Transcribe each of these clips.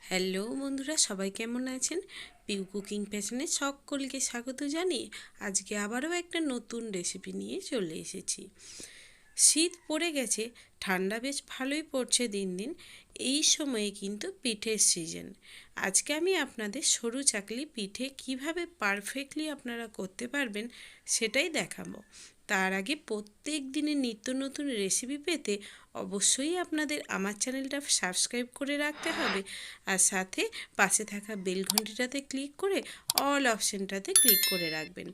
Hello বন্ধুরা, সবাই কেমন আছেন? পিউ কুকিং প্যাশনে সকলকে স্বাগত জানিয়ে আজকে আবারও একটা নতুন রেসিপি নিয়ে চলে এসেছি। শীত পড়ে গেছে, ঠান্ডা বেশ ভালোই পড়ছে দিন দিন। এই সময়ে কিন্তু পিঠের সিজন। আজকে আমি আপনাদের সরু চাকলি পিঠে কিভাবে পারফেক্টলি আপনারা করতে পারবেন সেটাই দেখাবো। তার আগে প্রত্যেক দিনের নিত্য নতুন রেসিপি পেতে অবশ্যই আপনাদের আমার চ্যানেলটা সাবস্ক্রাইব করে রাখতে হবে, আর সাথে পাশে থাকা বেল ঘন্টিটাতে ক্লিক করে অল অপশানটাতে ক্লিক করে রাখবেন,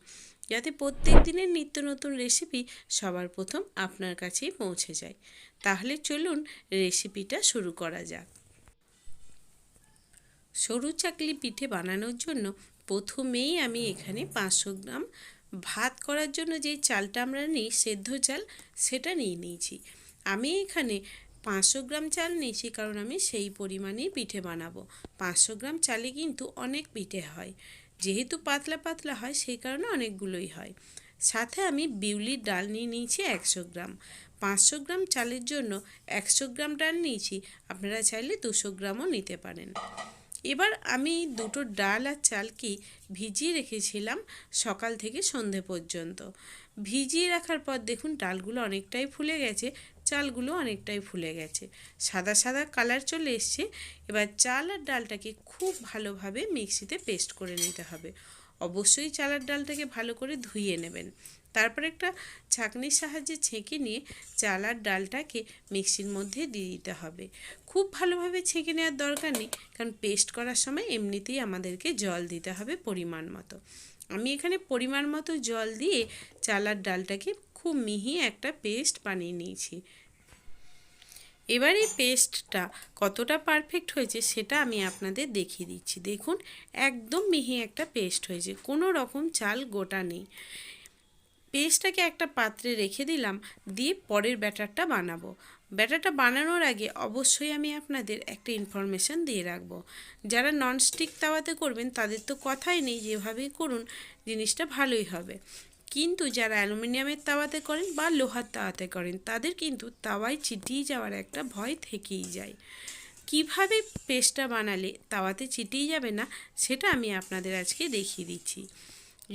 যাতে প্রত্যেক দিনের নিত্য নতুন রেসিপি সবার প্রথম আপনার কাছেই পৌঁছে যায়। তাহলে চলুন রেসিপিটা শুরু করা যাক। সরু চাকলি পিঠে বানানোর জন্য প্রথমেই আমি এখানে 500 গ্রাম ভাত করার জন্য যে চালটা আমরা নিই, সেদ্ধ চাল, সেটা নিয়ে নিয়েছি। আমি এখানে 500 গ্রাম চাল নিয়েছি, কারণ আমি সেই পরিমাণেই পিঠে বানাবো। 500 গ্রাম চালে কিন্তু অনেক পিঠে হয়, যেহেতু পাতলা পাতলা হয় সেই কারণে অনেকগুলোই হয়। সাথে আমি বিউলির ডাল নিয়ে নিয়েছি 100 গ্রাম। 500 গ্রাম চালের জন্য 100 গ্রাম ডাল নিয়েছি, আপনারা চাইলে 200 গ্রামও নিতে পারেন। এবার আমি দুটো ডাল আর চালকে ভিজিয়ে রেখেছিলাম সকাল থেকে সন্ধে পর্যন্ত। ভিজিয়ে রাখার পর দেখুন ডালগুলো অনেকটাই ফুলে গেছে, চালগুলো অনেকটাই ফুলে গেছে, সাদা সাদা কালার চলে এসছে। এবার চাল আর ডালটাকে খুব ভালোভাবে মিক্সিতে পেস্ট করে নিতে হবে। অবশ্যই চাল আর ডালটাকে ভালো করে ধুয়ে নেবেন। তারপর একটা ছাঁকনির সাহায্যে ছেঁকে নিয়ে চাল আর ডালটাকে মিক্সির মধ্যে দিয়ে দিতে হবে। খুব ভালোভাবে ছেঁকে নেওয়ার দরকার নেই, কারণ পেস্ট করার সময় এমনিতেই আমাদেরকে জল দিতে হবে পরিমাণ মতো। আমি এখানে পরিমাণ মতো জল দিয়ে চাল আর ডালটাকে খুব মিহি একটা পেস্ট বানিয়ে নিয়েছি। এবার এই পেস্টটা কতটা পারফেক্ট হয়েছে সেটা আমি আপনাদের দেখিয়ে দিচ্ছি। দেখুন, একদম মিহি একটা পেস্ট হয়েছে, কোনো রকম চাল গোটা নেই। পেস্টটাকে একটা পাত্রে রেখে দিলাম, দিয়ে পরের ব্যাটারটা বানাবো। ব্যাটারটা বানানোর আগে অবশ্যই আমি আপনাদের একটা ইনফরমেশান দিয়ে রাখবো। যারা ননস্টিক তাওয়াতে করবেন তাদের তো কথাই নেই, যেভাবেই করুন জিনিসটা ভালোই হবে। কিন্তু যারা অ্যালুমিনিয়ামের তাওয়াতে করেন বা লোহার তাওয়াতে করেন, তাদের কিন্তু তাওয়ায় চিটিয়ে যাওয়ার একটা ভয় থেকেই যায়। কিভাবে পেস্টটা বানালে তাওয়াতে চিটিয়ে যাবে না সেটা আমি আপনাদের আজকে দেখিয়ে দিচ্ছি।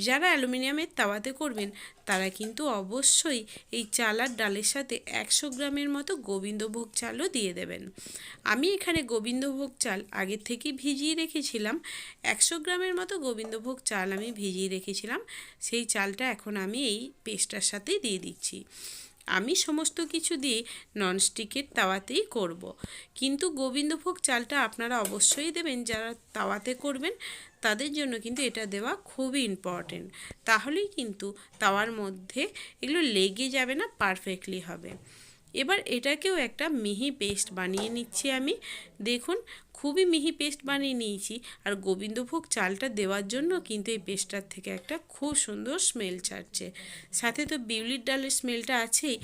যারা অ্যালুমিনিয়ামের তাওয়াতে করবেন তারা কিন্তু অবশ্যই এই চাল আর ডালের সাথে 100 গ্রামের মতো গোবিন্দভোগ চালও দিয়ে দেবেন। আমি এখানে গোবিন্দভোগ চাল আগের থেকেই ভিজিয়ে রেখেছিলাম। 100 গ্রামের মতো গোবিন্দভোগ চাল আমি ভিজিয়ে রেখেছিলাম, সেই চালটা এখন আমি এই পেস্টটার সাথেই দিয়ে দিচ্ছি। আমি সমস্ত কিছু দিয়ে ননস্টিকের তাওয়াতেই করব, কিন্তু গোবিন্দভোগ চালটা আপনারা অবশ্যই দেবেন। যারা তাওয়াতে করবেন তাদের জন্য কিন্তু এটা দেওয়া খুবই ইম্পর্টেন্ট, তাহলেই কিন্তু তাওয়ার মধ্যে এগুলো লেগে যাবে না, পারফেক্টলি হবে। এবার এটাকেও একটা মিহি পেস্ট বানিয়ে নিচ্ছি আমি। দেখুন, খুবই মিহি পেস্ট বানিয়ে নিয়েছি, আর গোবিন্দভোগ চালটা দেওয়ার জন্য কিন্তু এই পেস্টটার থেকে একটা খুব সুন্দর স্মেল ছাড়ছে, সাথে তো বিউলির ডালের স্মেলটা আছেই।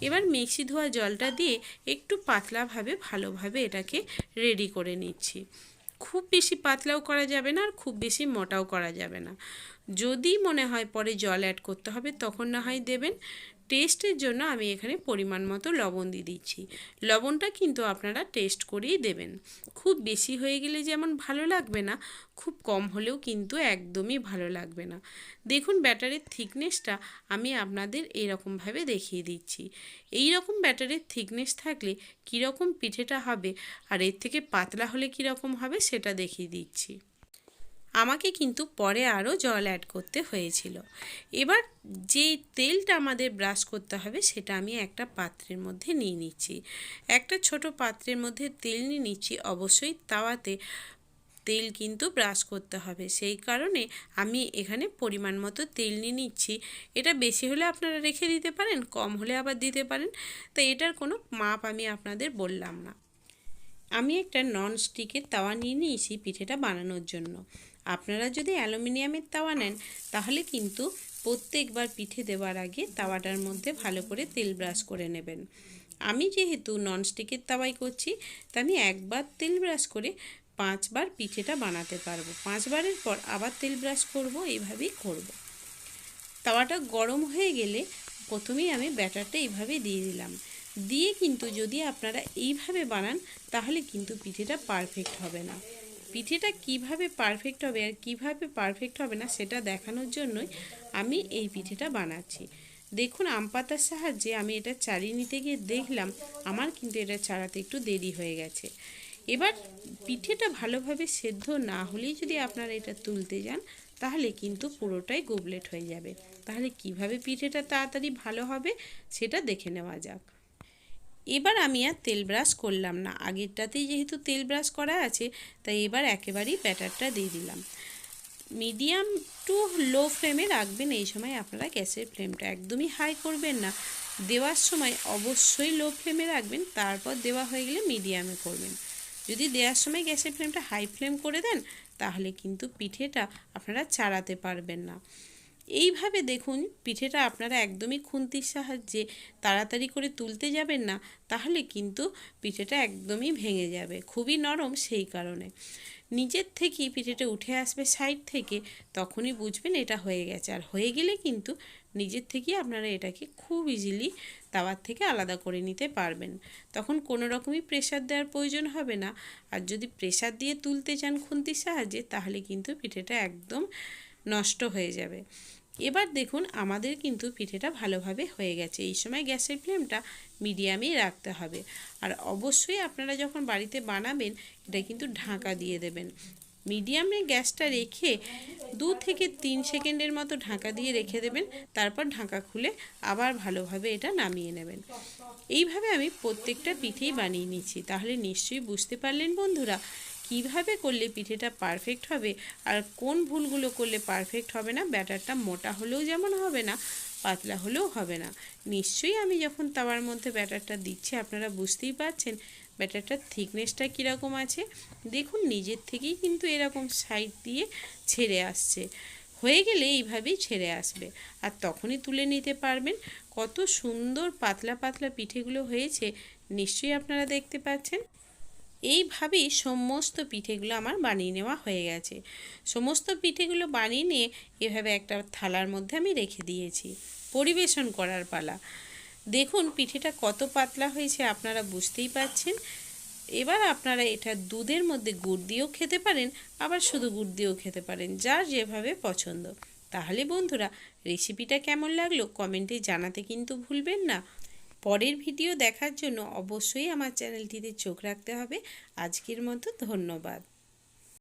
এবার মিক্সি ধোয়া জলটা দিয়ে একটু পাতলাভাবে ভালোভাবে এটাকে রেডি করে নিচ্ছি। খুব বেশি পাতলাও করা যাবে না, আর খুব বেশি মোটাও করা যাবে না। যদি মনে হয় পরে জল অ্যাড করতে হবে তখন না হয় দেবেন। টেস্টের জন্য আমি এখানে পরিমাণ মতো লবণ দিয়ে দিচ্ছি। লবণটা কিন্তু আপনারা টেস্ট করেই দেবেন। খুব বেশি হয়ে গেলে যেমন ভালো লাগবে না, খুব কম হলেও কিন্তু একদমই ভালো লাগবে না। দেখুন, ব্যাটারের থিকনেসটা আমি আপনাদের এরকমভাবে দেখিয়ে দিচ্ছি। এই রকম ব্যাটারের থিকনেস থাকলে কীরকম পিঠেটা হবে, আর এর থেকে পাতলা হলে কীরকম হবে সেটা দেখিয়ে দিচ্ছি। আমাকে কিন্তু পরে আরও জল অ্যাড করতে হয়েছিল। এবার যেই তেলটা আমাদের ব্রাশ করতে হবে সেটা আমি একটা পাত্রের মধ্যে নিয়ে নিচ্ছি। একটা ছোট পাত্রের মধ্যে তেল নিয়ে নিচ্ছি। অবশ্যই তাওয়াতে তেল কিন্তু ব্রাশ করতে হবে, সেই কারণে আমি এখানে পরিমাণ মতো তেল নিয়ে নিচ্ছি। এটা বেশি হলে আপনারা রেখে দিতে পারেন, কম হলে আবার দিতে পারেন, তো এটার কোনো মাপ আমি আপনাদের বললাম না। আমি একটা নন স্টিকের তাওয়া নিয়ে নিয়েছি পিঠেটা বানানোর জন্য। আপনারা যদি অ্যালুমিনিয়ামের তাওয়া নেন তাহলে কিন্তু প্রত্যেকবার পিঠে দেওয়ার আগে তাওয়াটার মধ্যে ভালো করে তেল ব্রাশ করে নেবেন। আমি যেহেতু ননস্টিকের তাওয়াই করছি, তা আমি একবার তেল ব্রাশ করে 5 বার পিঠেটা বানাতে পারবো। 5 বারের পর আবার তেল ব্রাশ করব, এইভাবেই করব। তাওয়াটা গরম হয়ে গেলে প্রথমেই আমি ব্যাটারটা এইভাবে দিয়ে দিলাম, দিয়ে কিন্তু যদি আপনারা এইভাবে বানান তাহলে কিন্তু পিঠেটা পারফেক্ট হবে না। পিঠেটা কিভাবে পারফেক্ট হবে আর কিভাবে পারফেক্ট হবে না সেটা দেখানোর জন্যই আমি এই পিঠেটা বানাচ্ছি। দেখুন, আম পাতার সাহায্যে আমি এটা চাড়িয়ে নিতে গিয়ে দেখলাম আমার কিন্তু এটা চাড়াতে একটু দেরি হয়ে গেছে। এবার পিঠেটা ভালোভাবে সেদ্ধ না হলেই যদি আপনারা এটা তুলতে যান তাহলে কিন্তু পুরোটাই গোবলেট হয়ে যাবে। তাহলে কিভাবে পিঠেটা তাড়াতাড়ি ভালো হবে সেটা দেখে নেওয়া যাক। এবার আমি আর তেল ব্রাশ করলাম না, আগেরটাতেই যেহেতু তেল ব্রাশ করা আছে তাই এবার একেবারেই ব্যাটারটা দিয়ে দিলাম। মিডিয়াম টু লো ফ্লেমে রাখবেন। এই সময় আপনারা গ্যাসের ফ্লেমটা একদমই হাই করবেন না, দেওয়ার সময় অবশ্যই লো ফ্লেমে রাখবেন, তারপর দেওয়া হয়ে গেলে মিডিয়ামে করবেন। যদি দেওয়ার সময় গ্যাসের ফ্লেমটা হাই ফ্লেম করে দেন তাহলে কিন্তু পিঠেটা আপনারা চাড়াতে পারবেন না। এইভাবে দেখুন, পিঠেটা আপনারা একদমই খুন্তির সাহায্যে তাড়াতাড়ি করে তুলতে যাবেন না, তাহলে কিন্তু পিঠেটা একদমই ভেঙে যাবে, খুবই নরম সেই কারণে। নিজের থেকেই পিঠেটা উঠে আসবে সাইড থেকে, তখনই বুঝবেন এটা হয়ে গেছে। আর হয়ে গেলে কিন্তু নিজের থেকেই আপনারা এটাকে খুব ইজিলি তাওয়ার থেকে আলাদা করে নিতে পারবেন। তখন কোনো রকমই প্রেসার দেওয়ার প্রয়োজন হবে না। আর যদি প্রেসার দিয়ে তুলতে চান খুন্তির সাহায্যে তাহলে কিন্তু পিঠেটা একদম নষ্ট হয়ে যাবে। এবার দেখুন আমাদের কিন্তু পিঠেটা ভালোভাবে হয়ে গেছে। এই সময় গ্যাসের ফ্লেমটা মিডিয়ামেই রাখতে হবে। আর অবশ্যই আপনারা যখন বাড়িতে বানাবেন এটা কিন্তু ঢাকা দিয়ে দেবেন। মিডিয়ামে গ্যাসটা রেখে 2 থেকে 3 সেকেন্ডের মতো ঢাকা দিয়ে রেখে দেবেন, তারপর ঢাকা খুলে আবার ভালোভাবে এটা নামিয়ে নেবেন। এইভাবে আমি প্রত্যেকটা পিঠেই বানিয়ে নিচ্ছি। তাহলে নিশ্চয়ই বুঝতে পারলেন বন্ধুরা কিভাবে করলে পিঠেটা পারফেক্ট হবে আর কোন ভুলগুলো করলে পারফেক্ট হবে না। ব্যাটারটা মোটা হলেও যেমন হবে না, পাতলা হলেও হবে না। নিশ্চয়ই আমি যখন তাওয়ার মধ্যে ব্যাটারটা দিচ্ছি আপনারা বুঝতেই পারছেন ব্যাটারটার থিকনেসটা কীরকম আছে। দেখুন নিজের থেকেই কিন্তু এরকম সাইড দিয়ে ছেড়ে আসছে, হয়ে গেলে এইভাবেই ছেড়ে আসবে আর তখনই তুলে নিতে পারবেন। কত সুন্দর পাতলা পাতলা পিঠেগুলো হয়েছে নিশ্চয়ই আপনারা দেখতে পাচ্ছেন। এইভাবেই সমস্ত পিঠেগুলো আমার বানিয়ে নেওয়া হয়ে গেছে। সমস্ত পিঠেগুলো বানিয়ে নিয়ে এভাবে একটা থালার মধ্যে আমি রেখে দিয়েছি। পরিবেশন করার পালা। দেখুন পিঠেটা কত পাতলা হয়েছে আপনারা বুঝতেই পারছেন। এবার আপনারা এটা দুধের মধ্যে গুড় দিয়েও খেতে পারেন, আবার শুধু গুড় দিয়েও খেতে পারেন, যার যেভাবে পছন্দ। তাহলে বন্ধুরা রেসিপিটা কেমন লাগলো কমেন্টে জানাতে কিন্তু ভুলবেন না। পরের ভিডিও দেখার জন্য অবশ্যই আমার চ্যানেলটিতে চোখ রাখতে হবে। আজকের মতো ধন্যবাদ।